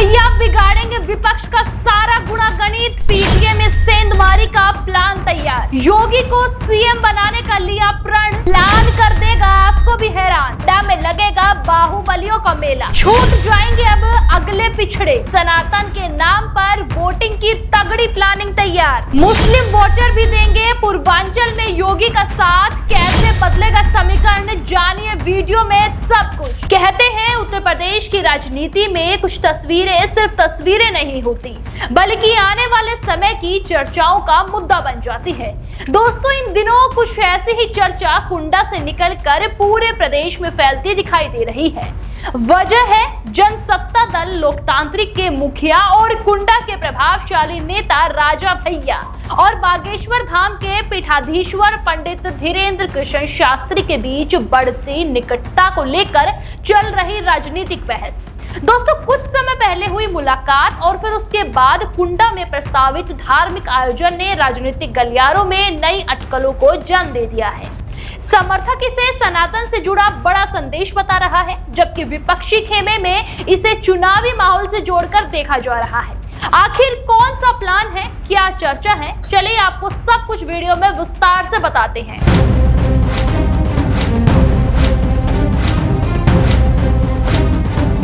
भैया बिगाड़ेंगे विपक्ष का सारा गुणा गणित, पीटीए में सेंधमारी का प्लान तैयार। योगी को सीएम बनाने का लिया प्रण, प्लान कर देगा आपको भी हैरान। डैम में लगेगा बाहुबलियों का मेला, छूट जाएंगे अब अगले पिछड़े। सनातन के नाम पर वोटिंग की तगड़ी प्लानिंग तैयार, मुस्लिम वोटर भी देंगे पूर्वांचल में योगी का साथ। कैसे बदलेगा समीकरण, जानिए वीडियो में सब कुछ। कहते हैं उत्तर प्रदेश की राजनीति में कुछ तस्वीरें सिर्फ तस्वीरें नहीं होती, बल्कि आने वाले समय की चर्चाओं का मुद्दा बन जाती है। दोस्तों, इन दिनों कुछ ऐसी ही चर्चा कुंडा से निकलकर पूरे प्रदेश में फैलती दिखाई दे रही है। वजह है जनसत्ता दल लोकतांत्रिक के मुखिया और कुंडा के प्रभावशाली नेता राजा भैया और बागेश्वर धाम के पीठाधीश्वर पंडित धीरेन्द्र कृष्ण शास्त्री के बीच बढ़ती निकटता को लेकर चल रही राजनीतिक बहस। दोस्तों, कुछ समय पहले हुई मुलाकात और फिर उसके बाद कुंडा में प्रस्तावित धार्मिक आयोजन ने राजनीतिक गलियारों में नई अटकलों को जन्म दे दिया है। समर्थक इसे सनातन से जुड़ा बड़ा संदेश बता रहा है, जबकि विपक्षी खेमे में इसे चुनावी माहौल से जोड़कर देखा जा रहा है। आखिर कौन सा प्लान है, क्या चर्चा है, चलिए आपको सब कुछ वीडियो में विस्तार से बताते हैं।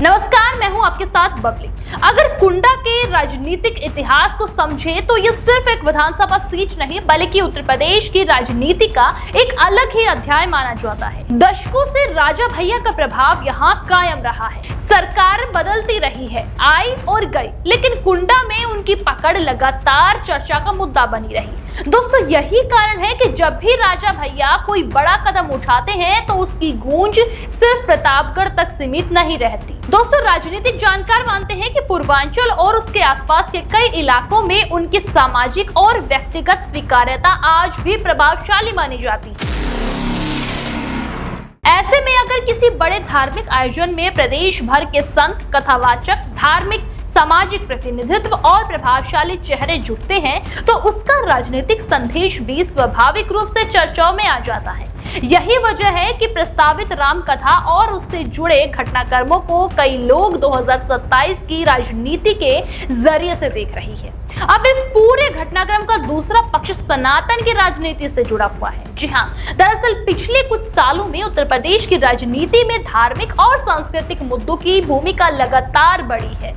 नमस्कार, मैं हूं आपके साथ बबली। अगर कुंडा के राजनीतिक इतिहास को समझे तो ये सिर्फ एक विधानसभा सीट नहीं, बल्कि उत्तर प्रदेश की राजनीति का एक अलग ही अध्याय माना जाता है। दशकों से राजा भैया का प्रभाव यहाँ कायम रहा है। सरकार बदलती रही है, आई और गई, लेकिन कुंडा में उनकी पकड़ लगातार चर्चा का मुद्दा बनी रही। दोस्तों, यही कारण है कि जब भी राजा भैया कोई बड़ा कदम उठाते हैं तो उसकी गूंज सिर्फ प्रतापगढ़ तक सीमित नहीं रहती। दोस्तों, राजनीतिक जानकार मानते हैं कि पूर्वांचल और उसके आसपास के कई इलाकों में उनकी सामाजिक और व्यक्तिगत स्वीकार्यता आज भी प्रभावशाली मानी जाती है। ऐसे में अगर किसी बड़े धार्मिक आयोजन में प्रदेश भर के संत, कथावाचक, धार्मिक, सामाजिक प्रतिनिधित्व और प्रभावशाली चेहरे जुटते हैं तो उसका राजनीतिक संदेश भी स्वाभाविक रूप से चर्चाओं में आ जाता है। यही वजह है कि प्रस्तावित राम कथा और उससे जुड़े घटनाक्रमों को कई लोग 2027 की राजनीति के जरिए से देख रही है। अब इस पूरे घटनाक्रम का दूसरा पक्ष सनातन की राजनीति से जुड़ा हुआ है। जी हाँ, दरअसल पिछले कुछ सालों में उत्तर प्रदेश की राजनीति में धार्मिक और सांस्कृतिक मुद्दों की भूमिका लगातार बढ़ी है।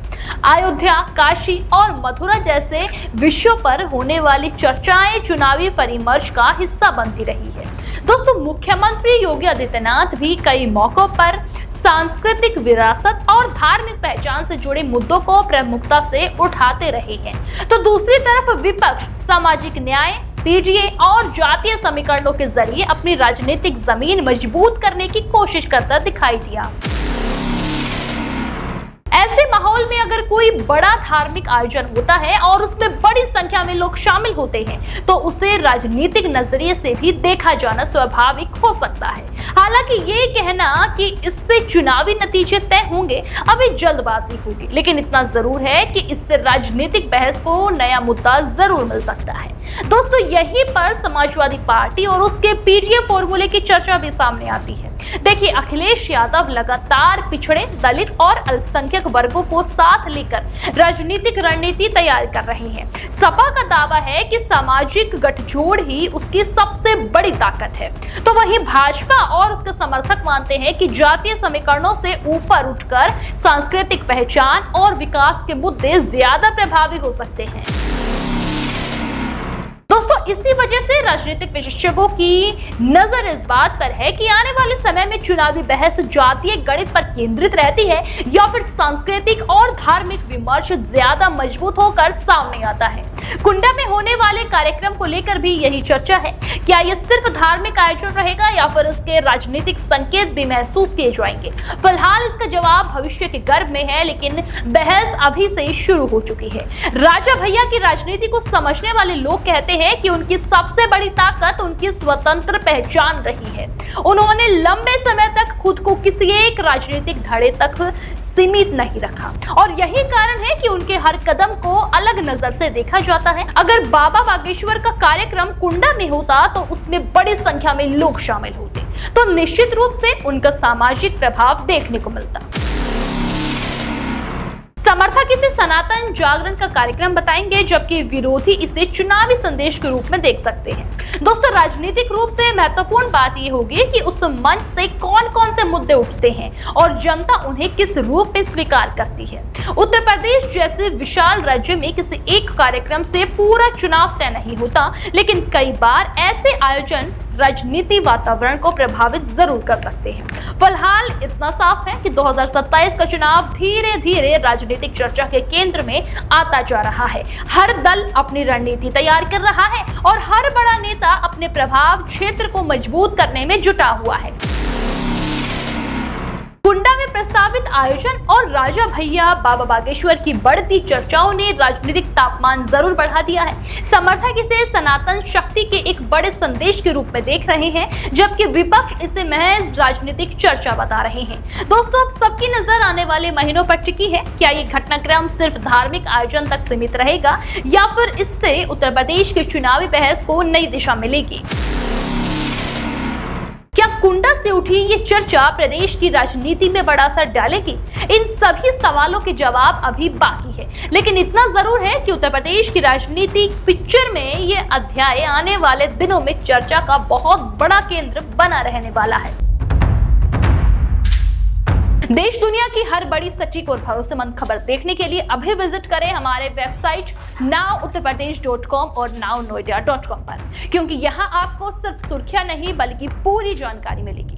अयोध्या, काशी और मथुरा जैसे विषयों पर होने वाली चर्चाएं चुनावी परामर्श का हिस्सा बनती रही है। दोस्तों, मुख्यमंत्री योगी आदित्यनाथ भी कई मौकों पर सांस्कृतिक विरासत और धार्मिक पहचान से जुड़े मुद्दों को प्रमुखता से उठाते रहे हैं। तो दूसरी तरफ विपक्ष सामाजिक न्याय, पीटीए और जातीय समीकरणों के जरिए अपनी राजनीतिक जमीन मजबूत करने की कोशिश करता दिखाई दिया। ऐसे माहौल में अगर कोई बड़ा धार्मिक आयोजन होता है और उसमें बड़ी संख्या में लोग शामिल होते हैं तो उसे राजनीतिक नजरिए से भी देखा जाना स्वाभाविक हो सकता है। हालांकि ये कहना कि इससे चुनावी नतीजे तय होंगे अभी जल्दबाजी होगी, लेकिन इतना जरूर है कि इससे राजनीतिक बहस को नया मुद्दा जरूर मिल सकता है। दोस्तों, यहीं पर समाजवादी पार्टी और उसके पीटीए फॉर्मूले की चर्चा भी सामने आती है। देखिए, अखिलेश यादव लगातार पिछड़े, दलित और अल्पसंख्यक वर्गों को साथ लेकर राजनीतिक रणनीति तैयार कर रहे हैं। सपा का दावा है कि सामाजिक गठजोड़ ही उसकी सबसे बड़ी ताकत है, तो वहीं भाजपा और उसके समर्थक मानते हैं कि जातीय समीकरणों से ऊपर उठकर सांस्कृतिक पहचान और विकास के मुद्दे ज्यादा प्रभावी हो सकते हैं। दोस्तों, इसी वजह से राजनीतिक विशेषज्ञों की नजर इस बात पर है कि आने वाले समय में चुनावी बहस जातीय गणित पर केंद्रित रहती है या फिर सांस्कृतिक और धार्मिक विमर्श ज्यादा मजबूत होकर सामने आता है। कुंडा में होने वाले कार्यक्रम को लेकर भी यही चर्चा है। क्या ये सिर्फ धार्मिक आयोजन रहेगा या फिर इसके राजनीतिक संकेत भी महसूस किए जाएंगे? फिलहाल इसका जवाब भविष्य के गर्भ में है, लेकिन बहस अभी से ही शुरू हो चुकी है। राजा भैया की राजनीति को समझने वाले लोग कहते हैं कि उनकी सबसे बड़ी ताकत उनकी स्वतंत्र पहचान रही है। उन्होंने लंबे समय तक खुद को किसी एक राजनीतिक धड़े तक सीमित नहीं रखा और यही कारण है कि उनके हर कदम को अलग नजर से देखा जाता है। अगर बाबा बागेश्वर का कार्यक्रम कुंडा में होता तो उसमें बड़ी संख्या में लोग शामिल होते, तो निश्चित रूप से उनका सामाजिक प्रभाव देखने को मिलता। समर्थक इसे सनातन जागरण का कार्यक्रम बताएंगे, जबकि विरोधी इसे चुनावी संदेश के रूप में देख सकते हैं। दोस्तों, राजनीतिक रूप से महत्वपूर्ण बात यह होगी कि उस मंच से कौन कौन से मुद्दे उठते हैं और जनता उन्हें किस रूप में स्वीकार करती है। उत्तर प्रदेश जैसे विशाल राज्य में किसी एक कार्यक्रम से पूरा चुनाव तय नहीं होता, लेकिन कई बार ऐसे आयोजन राजनीति वातावरण को प्रभावित जरूर कर सकते हैं। फिलहाल इतना साफ है कि 2027 का चुनाव धीरे धीरे राजनीतिक चर्चा के केंद्र में आता जा रहा है। हर दल अपनी रणनीति तैयार कर रहा है और हर बड़ा नेता अपने प्रभाव क्षेत्र को मजबूत करने में जुटा हुआ है। कुंडा में प्रस्तावित आयोजन और राजा भैया बाबा बागेश्वर की बढ़ती चर्चाओं ने राजनीतिक तापमान जरूर बढ़ा दिया है। समर्थक इसे सनातन शक्ति के एक बड़े संदेश के रूप में देख रहे हैं, जबकि विपक्ष इसे महज राजनीतिक चर्चा बता रहे हैं। दोस्तों, अब सबकी नजर आने वाले महीनों पर टिकी है। क्या ये घटनाक्रम सिर्फ धार्मिक आयोजन तक सीमित रहेगा या फिर इससे उत्तर प्रदेश की चुनावी बहस को नई दिशा मिलेगी? क्या कुंडा से उठी ये चर्चा प्रदेश की राजनीति में बड़ा असर डालेगी? इन सभी सवालों के जवाब अभी बाकी है, लेकिन इतना जरूर है कि उत्तर प्रदेश की राजनीतिक पिक्चर में ये अध्याय आने वाले दिनों में चर्चा का बहुत बड़ा केंद्र बना रहने वाला है। देश दुनिया की हर बड़ी सटीक और भरोसेमंद खबर देखने के लिए अभी विजिट करें हमारे वेबसाइट nowuttarpradesh.com और nownoida.com पर, क्योंकि यहाँ आपको सिर्फ सुर्खियां नहीं बल्कि पूरी जानकारी मिलेगी।